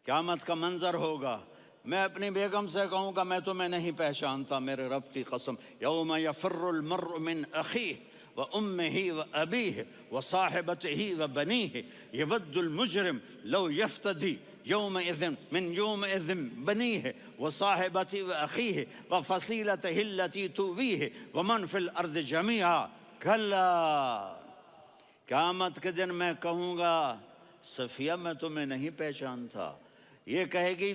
قیامت کا منظر ہوگا، میں اپنی بیگم سے کہوں گا میں تمہیں نہیں پہچانتا، میرے رب کی قسم، یوم یفر المرء من اخیہ وامہ وابیہ وصاحبتہ وبنیہ یود المجرم لو یفتدی یومئذ من یومئذ بنیہ وصاحبتہ واخیہ وفصیلتہ التی تؤویہ ومن فی الارض جمیعا کلا، قیامت کے دن میں کہوں گا صفیہ میں تمہیں نہیں پہچانتا، یہ کہے گی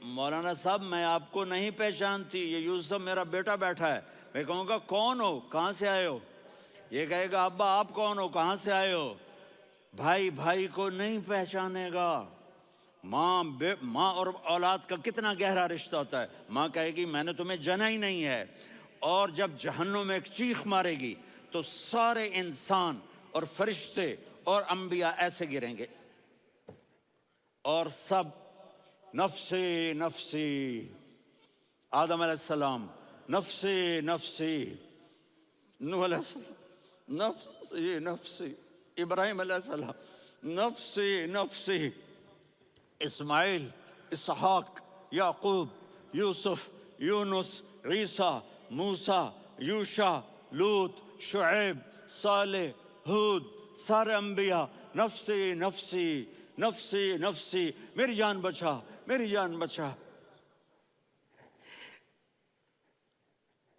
مولانا صاحب میں آپ کو نہیں پہچانتی، یہ یوسف میرا بیٹا بیٹھا ہے، میں کہوں گا کون ہو، کہاں سے آئے ہو؟ یہ کہے گا ابا آپ کون ہو، کہاں سے آئے ہو؟ بھائی بھائی کو نہیں پہچانے گا۔ ماں اور اولاد کا کتنا گہرا رشتہ ہوتا ہے، ماں کہے گی میں نے تمہیں جنا ہی نہیں ہے، اور جب جہنم میں ایک چیخ مارے گی تو سارے انسان اور فرشتے اور انبیاء ایسے گریں گے اور سب نفسی نفسی، آدم علیہ السلام نفسی نفسی، نوح علیہ السلام نفسی نفسی، ابراہیم علیہ السلام نفسی نفسی، اسماعیل، اسحاق، یعقوب، یوسف، یونس، عیسیٰ، موسیٰ، یوشع، لوط، شعیب، صالح، ہود، سارے انبیاء نفسی نفسی نفسی نفسی، میری جان بچا میری جان بچا۔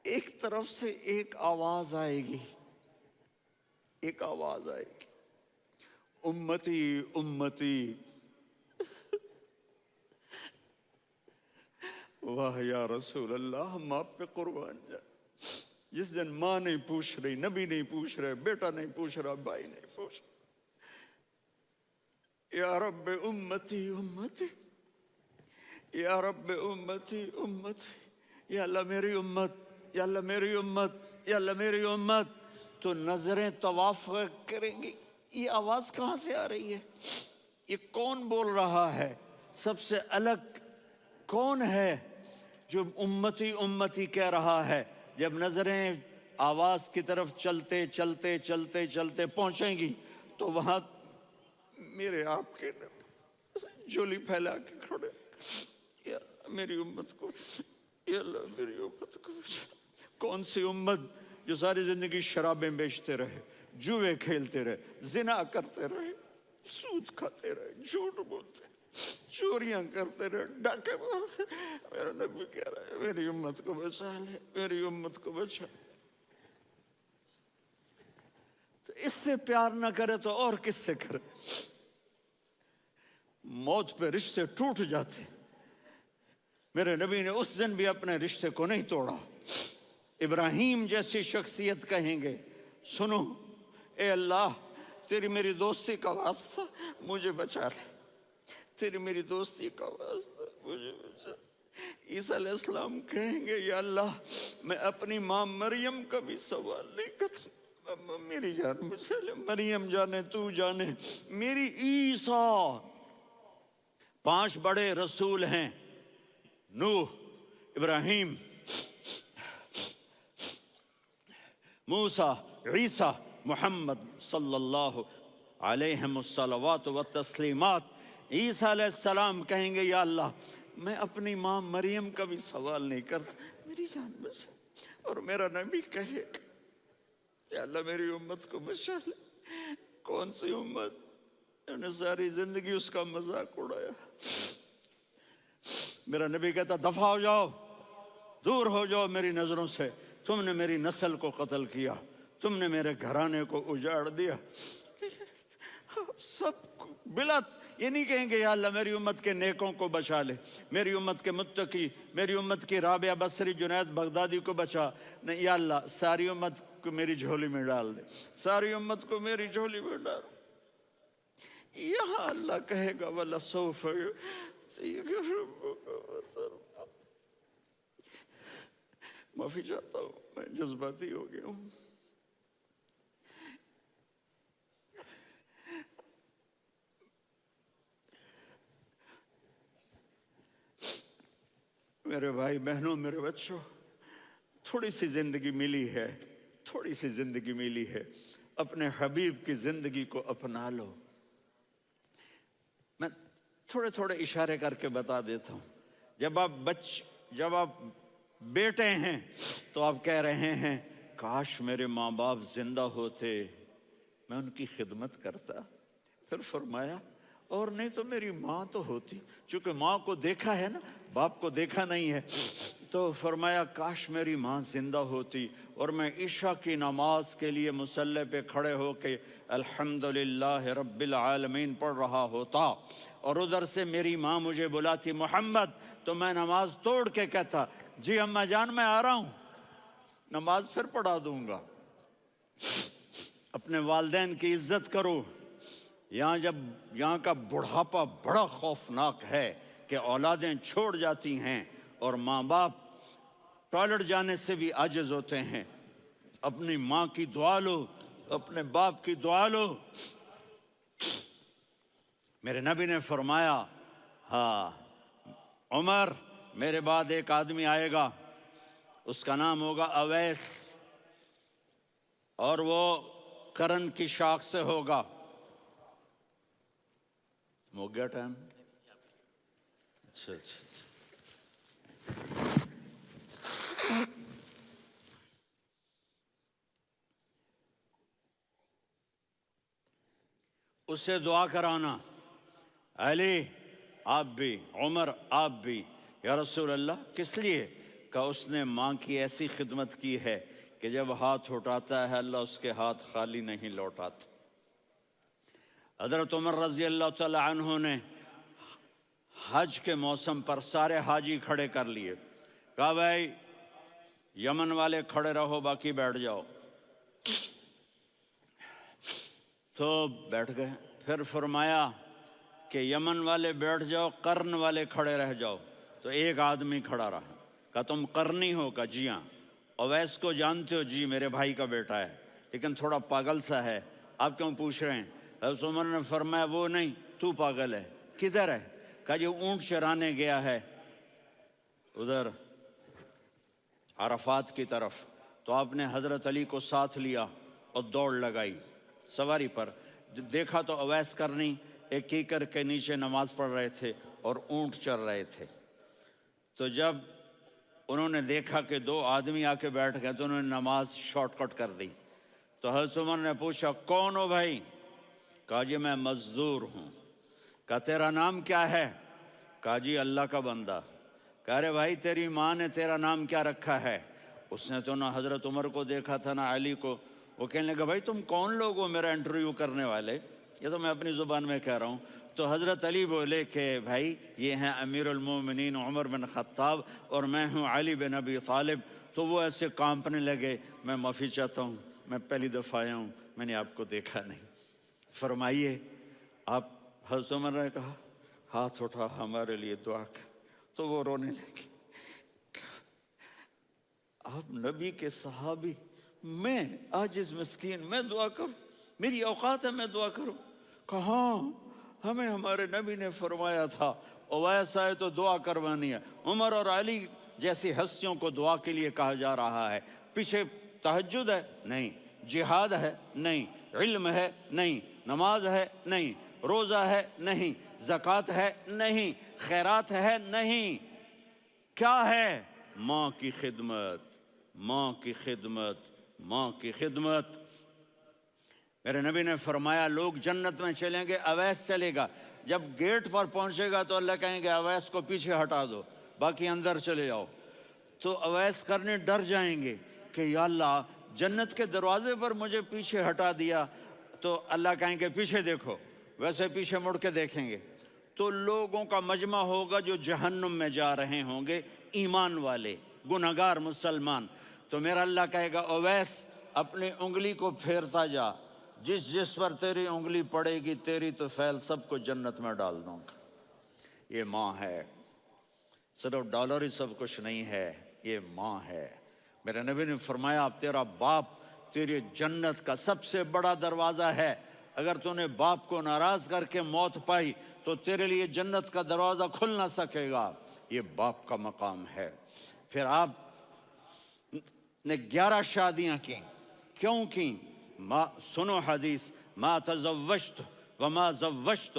ایک طرف سے ایک آواز آئے گی، ایک آواز آئے گی، امتی امتی، واہ یا رسول اللہ ہم آپ پہ قربان جائیں۔ جس دن ماں نہیں پوچھ رہی، نبی نہیں پوچھ رہے، بیٹا نہیں پوچھ رہا، بھائی نہیں پوچھ رہا، یا رب امتی امتی، یا رب امتی امتی، یا اللہ میری امت، یا اللہ میری امت، یا اللہ میری امت، تو نظریں طواف کریں گی، یہ آواز کہاں سے آ رہی ہے؟ یہ کون بول رہا ہے؟ سب سے الگ کون ہے جو امتی امتی کہہ رہا ہے؟ جب نظریں آواز کی طرف چلتے چلتے چلتے چلتے پہنچیں گی تو وہاں میرے آپ کے جھولی پھیلا کے کھڑے، یا میری امت کو، یا اللہ میری امت کو۔ کون سی امت جو ساری زندگی شرابیں بیچتے رہے، جوئے کھیلتے رہے، زنا کرتے رہے، سود کھاتے رہے، جھوٹ بولتے، چوریاں کرتے رہے، ڈاکے مارتے، میرا نبی کہہ رہا ہے میری امت کو بچا لے، میری امت کو بچا۔ تو اس سے پیار نہ کرے تو اور کس سے کرے؟ موت پہ رشتے ٹوٹ جاتے، میرے نبی نے اس دن بھی اپنے رشتے کو نہیں توڑا۔ ابراہیم جیسی شخصیت کہیں گے سنو اے اللہ تیری میری دوستی کا واسطہ مجھے بچا لے، تیری میری دوستی کا واسطہ مجھے بچا لے۔ عیسیٰ علیہ السلام کہیں گے یا اللہ میں اپنی ماں مریم کا بھی سوال نہیں کرتا، میری جان بچا لے، مریم جانے تو جانے میری عیسیٰ۔ 5 بڑے رسول ہیں، نوح، ابراہیم، موسیٰ، عیسیٰ، محمد صلی اللہ علیہ الصلوات والتسلیمات۔ عیسیٰ علیہ السلام کہیں گے یا اللہ میں اپنی ماں مریم کا بھی سوال نہیں کرتا، میری جان بچا۔ اور میرا نبی کہے یا اللہ میری امت کو بچا لے۔ کون سی امت جنہوں نے ساری زندگی اس کا مذاق اڑایا؟ میرا نبی کہتا دفع ہو جاؤ، دور ہو جاؤ میری نظروں سے، تم نے میری نسل کو قتل کیا، تم نے میرے گھرانے کو اجاڑ دیا۔ سب بلا یہ نہیں کہیں گے یا اللہ میری امت کے نیکوں کو بچا لے، میری امت کے متقی، میری امت کی رابعہ بصری، جنید بغدادی کو بچا، نہیں یا اللہ ساری امت کو میری جھولی میں ڈال دے، ساری امت کو میری جھولی میں ڈال۔ یہاں اللہ کہے گا وَلَسَوْفَ يُعْطِيكَ رَبُّكَ فَتَرْضَىٰ۔ معافی چاہتا ہوں میں جذباتی ہو گیا ہوں۔ میرے بھائی بہنوں، میرے بچوں، تھوڑی سی زندگی ملی ہے، تھوڑی سی زندگی ملی ہے، اپنے حبیب کی زندگی کو اپنا لو۔ میں تھوڑے تھوڑے اشارے کر کے بتا دیتا ہوں. جب آپ بیٹے ہیں تو آپ کہہ رہے ہیں کاش میرے ماں باپ زندہ ہوتے، میں ان کی خدمت کرتا. پھر فرمایا اور نہیں تو میری ماں تو ہوتی. چونکہ ماں کو دیکھا ہے نا، باپ کو دیکھا نہیں ہے، تو فرمایا کاش میری ماں زندہ ہوتی اور میں عشاء کی نماز کے لیے مصلی پہ کھڑے ہو کے الحمدللہ رب العالمین پڑھ رہا ہوتا، اور ادھر سے میری ماں مجھے بلاتی محمد، تو میں نماز توڑ کے کہتا جی اماں جان میں آ رہا ہوں، نماز پھر پڑھا دوں گا. اپنے والدین کی عزت کرو. یہاں کا بڑھاپا بڑا خوفناک ہے کہ اولادیں چھوڑ جاتی ہیں اور ماں باپ ٹوائلٹ جانے سے بھی عاجز ہوتے ہیں. اپنی ماں کی دعا لو، اپنے باپ کی دعا لو. میرے نبی نے فرمایا ہاں عمر میرے بعد ایک آدمی آئے گا، اس کا نام ہوگا اویس، اور وہ کرن کی شاخ سے ہوگا. ہو گیا ٹائم؟ اچھا. اس سے دعا کرانا، علی آپ بھی، عمر آپ بھی. یا رسول اللہ کس لیے؟ کہ اس نے ماں کی ایسی خدمت کی ہے کہ جب ہاتھ اٹھاتا ہے اللہ اس کے ہاتھ خالی نہیں لوٹاتا. حضرت عمر رضی اللہ تعالی عنہ نے حج کے موسم پر سارے حاجی کھڑے کر لیے، کہا بھائی یمن والے کھڑے رہو باقی بیٹھ جاؤ. تو بیٹھ گئے. پھر فرمایا کہ یمن والے بیٹھ جاؤ، قرن والے کھڑے رہ جاؤ. تو ایک آدمی کھڑا رہا. کہا تم قرنی ہو؟ کہا جی ہاں. اویس کو جانتے ہو؟ جی میرے بھائی کا بیٹا ہے لیکن تھوڑا پاگل سا ہے، آپ کیوں پوچھ رہے ہیں؟ حضرت عمر نے فرمایا وہ نہیں، تو پاگل ہے. کدھر ہے؟ کہا جی اونٹ چرانے گیا ہے ادھر عرفات کی طرف. تو آپ نے حضرت علی کو ساتھ لیا اور دوڑ لگائی سواری پر. دیکھا تو اویس کرنی ایک کیکر کے نیچے نماز پڑھ رہے تھے اور اونٹ چر رہے تھے. تو جب انہوں نے دیکھا کہ دو آدمی آ کے بیٹھ گئے تو انہوں نے نماز شارٹ کٹ کر دی. تو حضرت عمر نے پوچھا کون ہو بھائی؟ کہا جی میں مزدور ہوں. کہا تیرا نام کیا ہے؟ کہا جی اللہ کا بندہ. کہا رے بھائی تیری ماں نے تیرا نام کیا رکھا ہے؟ اس نے تو نہ حضرت عمر کو دیکھا تھا نہ علی کو. وہ کہنے لگا بھائی تم کون لوگ ہو میرا انٹرویو کرنے والے؟ یہ تو میں اپنی زبان میں کہہ رہا ہوں. تو حضرت علی بولے کہ بھائی یہ ہیں امیر المومنین عمر بن خطاب اور میں ہوں علی بن ابی طالب. تو وہ ایسے کانپنے لگے. میں معافی چاہتا ہوں، میں پہلی دفعہ آیا ہوں، میں نے آپ کو دیکھا نہیں. فرمائیے آپ. حضرت عمر نے کہا ہاتھ اٹھا ہمارے لیے دعا کر. تو وہ رونے لگی. آپ نبی کے صحابی، میں عاجز مسکین، میں دعا کروں؟ میری اوقات ہے میں دعا کروں؟ کہاں ہمیں ہمارے نبی نے فرمایا تھا اویس آئے تو دعا کروانی ہے. عمر اور علی جیسی ہستیوں کو دعا کے لیے کہا جا رہا ہے. پیچھے تہجد ہے؟ نہیں. جہاد ہے؟ نہیں. علم ہے؟ نہیں. نماز ہے؟ نہیں. روزہ ہے؟ نہیں. زکوٰۃ ہے؟ نہیں. خیرات ہے؟ نہیں. کیا ہے؟ ماں کی خدمت، ماں کی خدمت، ماں کی خدمت. میرے نبی نے فرمایا لوگ جنت میں چلیں گے، اویس چلے گا. جب گیٹ پر پہنچے گا تو اللہ کہیں گے اویس کو پیچھے ہٹا دو، باقی اندر چلے جاؤ. تو اویس کرنے ڈر جائیں گے کہ یا اللہ جنت کے دروازے پر مجھے پیچھے ہٹا دیا. تو اللہ کہیں گے پیچھے دیکھو، ویسے پیچھے مڑ کے دیکھیں گے تو لوگوں کا مجمع ہوگا جو جہنم میں جا رہے ہوں گے، ایمان والے، گنہگار مسلمان. تو میرا اللہ کہے گا اویس اپنی انگلی کو پھیرتا جا، جس پر تیری انگلی پڑے گی تیری تو فیل سب کو جنت میں ڈال دوں گا. یہ ماں ہے، صرف ڈالر ہی سب کچھ نہیں ہے، یہ ماں ہے. میرے نبی نے فرمایا تیرا باپ تیری جنت کا سب سے بڑا دروازہ ہے. اگر تو نے باپ کو ناراض کر کے موت پائی تو تیرے لیے جنت کا دروازہ کھل نہ سکے گا. یہ باپ کا مقام ہے. پھر آپ نے 11 شادیاں کی. کیوں کی؟ سنو حدیث، ما تزوجت وما زوجت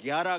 11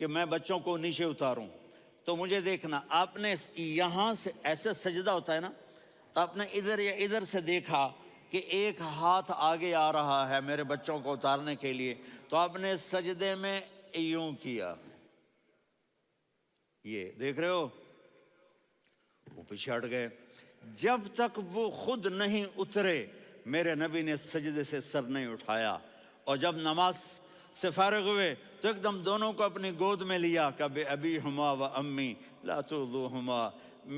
کہ میں بچوں کو نیچے اتاروں، تو مجھے دیکھنا، آپ نے یہاں سے ایسے سجدہ ہوتا ہے نا، تو آپ نے ادھر یا ادھر سے دیکھا کہ ایک ہاتھ آگے آ رہا ہے میرے بچوں کو اتارنے کے لیے، تو آپ نے سجدے میں یوں کیا، یہ دیکھ رہے ہو، وہ پیچھے ہٹ گئے۔ جب تک وہ خود نہیں اترے میرے نبی نے سجدے سے سر نہیں اٹھایا، اور جب نماز سے فارغ ہوئے تو ایک دم دونوں کو اپنی گود میں لیا کہ بے ابی ہما و امی لا تؤذوہما،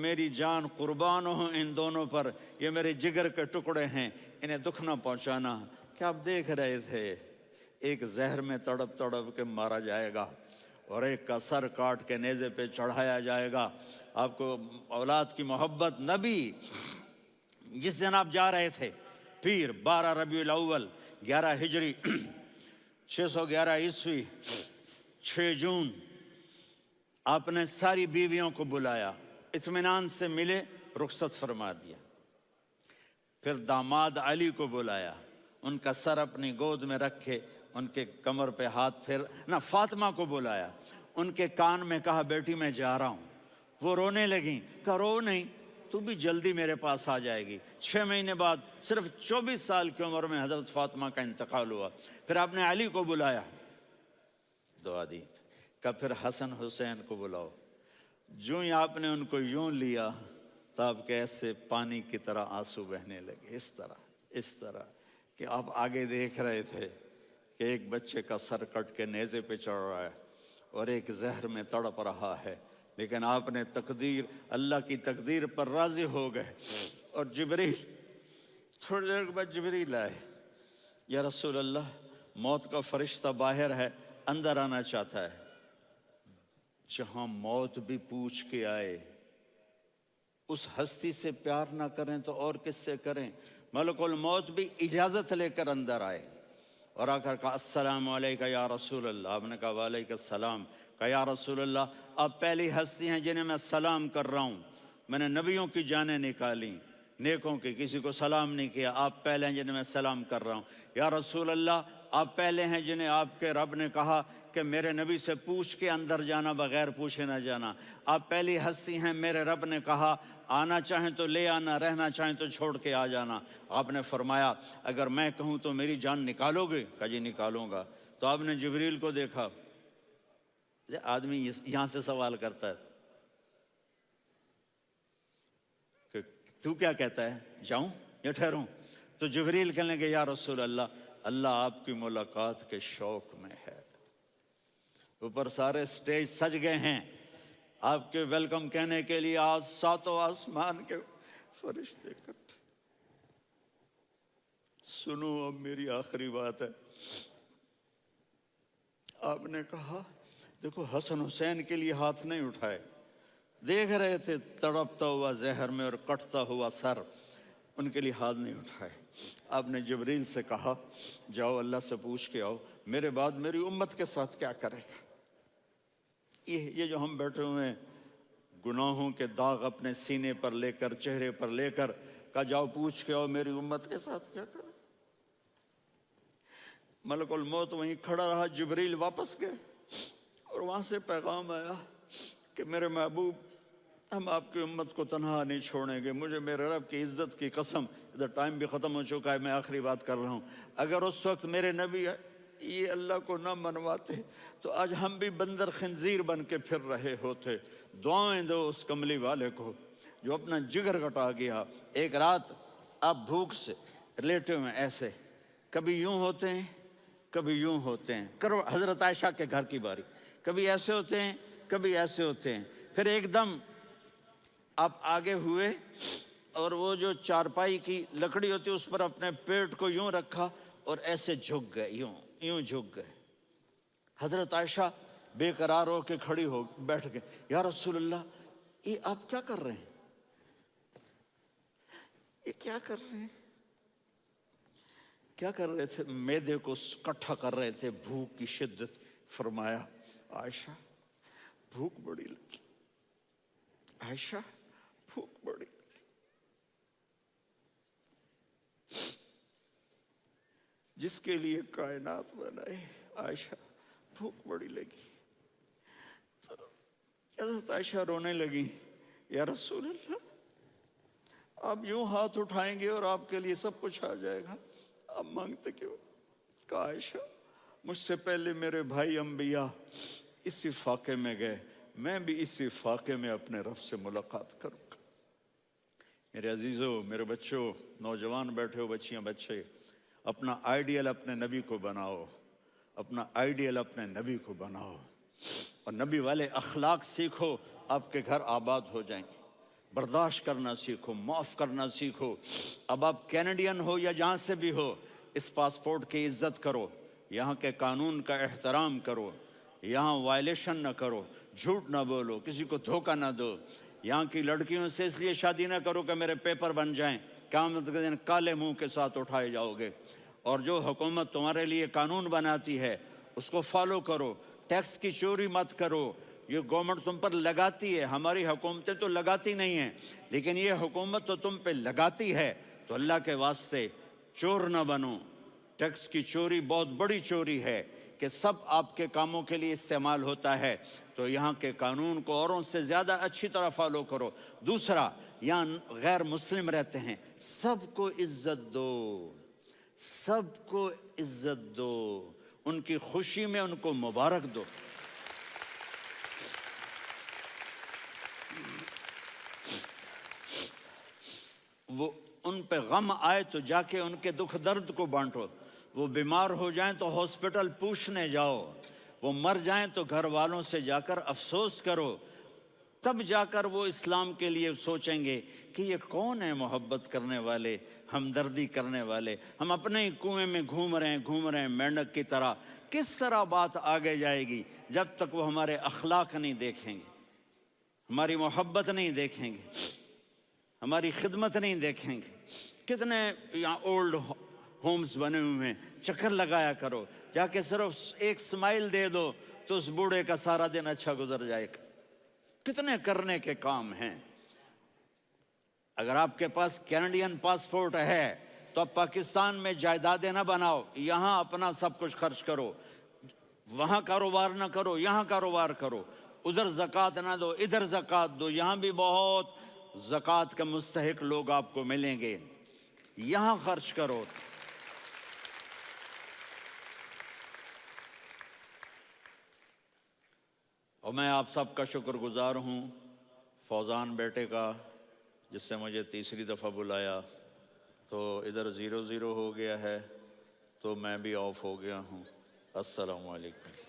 میری جان قربان ہوں ان دونوں پر، یہ میرے جگر کے ٹکڑے ہیں، انہیں دکھ نہ پہنچانا۔ کیا آپ دیکھ رہے تھے؟ ایک زہر میں تڑپ تڑپ کے مارا جائے گا، اور ایک کا سر کاٹ کے نیزے پہ چڑھایا جائے گا۔ آپ کو اولاد کی محبت، نبی جس دن آپ جا رہے تھے، پیر 12 ربیع الاول 11 ہجری 611 عیسوی 6 جون، آپ نے ساری بیویوں کو بلایا، اطمینان سے ملے، رخصت فرما دیا۔ پھر داماد علی کو بلایا، ان کا سر اپنی گود میں رکھے، ان کے کمر پہ ہاتھ پھیر نہ، فاطمہ کو بلایا، ان کے کان میں کہا بیٹی میں جا رہا ہوں۔ وہ رونے لگیں، کہا رو نہیں، تو بھی جلدی میرے پاس آ جائے گی۔ 6 مہینے بعد صرف 24 سال کی عمر میں حضرت فاطمہ کا انتقال ہوا۔ پھر آپ نے علی کو بلایا، دعا دی، کہ پھر حسن حسین کو بلاؤ۔ جو ہی آپ نے ان کو یوں لیا تو آپ کے ایسے پانی کی طرح آنسو بہنے لگے، اس طرح کہ آپ آگے دیکھ رہے تھے کہ ایک بچے کا سر کٹ کے نیزے پہ چڑھ رہا ہے اور ایک زہر میں تڑپ رہا ہے، لیکن آپ نے تقدیر، اللہ کی تقدیر پر راضی ہو گئے۔ اور جبریل، تھوڑی دیر کے بعد جبریل آئے، یا رسول اللہ، موت کا فرشتہ باہر ہے، اندر آنا چاہتا ہے۔ جہاں موت بھی پوچھ کے آئے، اس ہستی سے پیار نہ کریں تو اور کس سے کریں؟ ملک الموت بھی اجازت لے کر اندر آئے اور آ کر کہا السلام علیکہ یا رسول اللہ۔ آپ نے کہا وعلیکم السلام۔ کہا یا رسول اللہ، آپ پہلی ہستی ہیں جنہیں میں سلام کر رہا ہوں، میں نے نبیوں کی جانیں نکالی، نیکوں کی، کسی کو سلام نہیں کیا، آپ پہلے ہیں جنہیں میں سلام کر رہا ہوں۔ یا رسول اللہ، آپ پہلے ہیں جنہیں آپ کے رب نے کہا کہ میرے نبی سے پوچھ کے اندر جانا، بغیر پوچھے نہ جانا۔ آپ پہلی ہستی ہیں، میرے رب نے کہا آنا چاہیں تو لے آنا، رہنا چاہیں تو چھوڑ کے آ جانا۔ آپ نے فرمایا اگر میں کہوں تو میری جان نکالو گے؟ کہا جی نکالوں گا۔ تو آپ نے جبریل کو دیکھا، آدمی یہاں سے سوال کرتا ہے کہ تو کیا کہتا ہے، جاؤں یا ٹھہروں؟ تو جبریل کہنے لگے یا رسول اللہ، اللہ آپ کی ملاقات کے شوق میں ہے۔ اوپر سارے سٹیج سج گئے ہیں آپ کے ویلکم کہنے کے لیے، آج 7 آسمان کے فرشتے اکٹھے۔ سنو اب میری آخری بات ہے۔ آپ نے کہا دیکھو، حسن حسین کے لیے ہاتھ نہیں اٹھائے، دیکھ رہے تھے تڑپتا ہوا زہر میں اور کٹتا ہوا سر، ان کے لیے ہاتھ نہیں اٹھائے۔ آپ نے جبریل سے کہا جاؤ اللہ سے پوچھ کے آؤ میرے بعد میری امت کے ساتھ کیا کرے گا۔ یہ جو ہم بیٹھے ہوئے ہیں، گناہوں کے داغ اپنے سینے پر لے کر، چہرے پر لے کر، کہا جاؤ پوچھ کے آؤ میری امت کے ساتھ کیا کرے۔ ملک الموت وہیں کھڑا رہا، جبریل واپس گئے اور وہاں سے پیغام آیا کہ میرے محبوب، ہم آپ کی امت کو تنہا نہیں چھوڑیں گے، مجھے میرے رب کی عزت کی قسم، ادھر ٹائم بھی ختم ہو چکا ہے، میں آخری بات کر رہا ہوں، اگر اس وقت میرے نبی یہ اللہ کو نہ منواتے تو آج ہم بھی بندر خنزیر بن کے پھر رہے ہوتے۔ دعائیں دو اس کملی والے کو جو اپنا جگر کٹا گیا۔ ایک رات آپ بھوک سے لیٹے ہوئے ایسے، کبھی یوں ہوتے ہیں کبھی یوں ہوتے ہیں، کرو حضرت عائشہ کے گھر کی باری، کبھی ایسے ہوتے ہیں کبھی ایسے ہوتے ہیں، پھر ایک دم آپ آگے ہوئے اور وہ جو چارپائی کی لکڑی ہوتی اس پر اپنے پیٹ کو یوں رکھا اور ایسے جھک گئے، یوں جھک گئے۔ حضرت عائشہ بے قرار ہو کے کھڑی ہو بیٹھ گئے، یا رسول اللہ یہ آپ کیا کر رہے ہیں، یہ کیا کر رہے ہیں؟ کیا کر رہے تھے؟ معدے کو کٹھا کر رہے تھے، بھوک کی شدت۔ فرمایا عائشہ بھوک بڑی لگی، عائشہ بھوک بڑی لگی، جس کے لیے کائنات بنائے، عائشہ بھوک بڑی لگی۔ حضرت عائشہ رونے لگی، یا رسول اللہ آپ یوں ہاتھ اٹھائیں گے اور آپ کے لیے سب کچھ آ جائے گا، آپ مانگتے کیوں؟ کہا عائشہ مجھ سے پہلے میرے بھائی انبیاء اسی فاقے میں گئے، میں بھی اسی فاقے میں اپنے رب سے ملاقات کروں گا۔ میرے عزیزوں، میرے بچوں، نوجوان بیٹھے ہو، بچیاں بچے، اپنا آئیڈیل اپنے نبی کو بناؤ، اپنا آئیڈیل اپنے نبی کو بناؤ، اور نبی والے اخلاق سیکھو، آپ کے گھر آباد ہو جائیں گے۔ برداشت کرنا سیکھو، معاف کرنا سیکھو۔ اب آپ کینیڈین ہو یا جہاں سے بھی ہو، اس پاسپورٹ کی عزت کرو، یہاں کے قانون کا احترام کرو، یہاں وائلیشن نہ کرو، جھوٹ نہ بولو، کسی کو دھوکہ نہ دو۔ یہاں کی لڑکیوں سے اس لیے شادی نہ کرو کہ میرے پیپر بن جائیں، قیامت کے دن کالے منہ کے ساتھ اٹھائے جاؤ گے۔ اور جو حکومت تمہارے لیے قانون بناتی ہے اس کو فالو کرو، ٹیکس کی چوری مت کرو۔ یہ گورنمنٹ تم پر لگاتی ہے، ہماری حکومتیں تو لگاتی نہیں ہیں، لیکن یہ حکومت تو تم پہ لگاتی ہے، تو اللہ کے واسطے چور نہ بنو۔ ٹیکس کی چوری بہت بڑی چوری ہے کہ سب آپ کے کاموں کے لیے استعمال ہوتا ہے، تو یہاں کے قانون کو اوروں سے زیادہ اچھی طرح فالو کرو۔ دوسرا، یہاں غیر مسلم رہتے ہیں، سب کو عزت دو، سب کو عزت دو، ان کی خوشی میں ان کو مبارک دو۔ وہ ان پہ غم آئے تو جا کے ان کے دکھ درد کو بانٹو، وہ بیمار ہو جائیں تو ہاسپٹل پوچھنے جاؤ، وہ مر جائیں تو گھر والوں سے جا کر افسوس کرو، تب جا کر وہ اسلام کے لیے سوچیں گے کہ یہ کون ہے محبت کرنے والے، ہمدردی کرنے والے۔ ہم اپنے ہی کنویں میں گھوم رہے ہیں مینڈک کی طرح، کس طرح بات آگے جائے گی جب تک وہ ہمارے اخلاق نہیں دیکھیں گے، ہماری محبت نہیں دیکھیں گے، ہماری خدمت نہیں دیکھیں گے۔ کتنے یہاں اولڈ ہومز بنے ہوئے ہیں، چکر لگایا کرو، جا کے صرف ایک سمائل دے دو تو اس بوڑھے کا سارا دن اچھا گزر جائے گا۔ کتنے کرنے کے کام ہیں۔ اگر آپ کے پاس کینیڈین پاسپورٹ ہے تو اب پاکستان میں جائیدادیں نہ بناؤ، یہاں اپنا سب کچھ خرچ کرو، وہاں کاروبار نہ کرو، یہاں کاروبار کرو، ادھر زکوٰۃ نہ دو، ادھر زکوٰۃ دو، یہاں بھی بہت زکوٰۃ کے مستحق لوگ آپ کو ملیں گے، یہاں خرچ کرو۔ اور میں آپ سب کا شکر گزار ہوں، فوزان بیٹے کا، جس سے مجھے تیسری دفعہ بلایا، تو ادھر 0-0 ہو گیا ہے تو میں بھی آف ہو گیا ہوں۔ السلام علیکم۔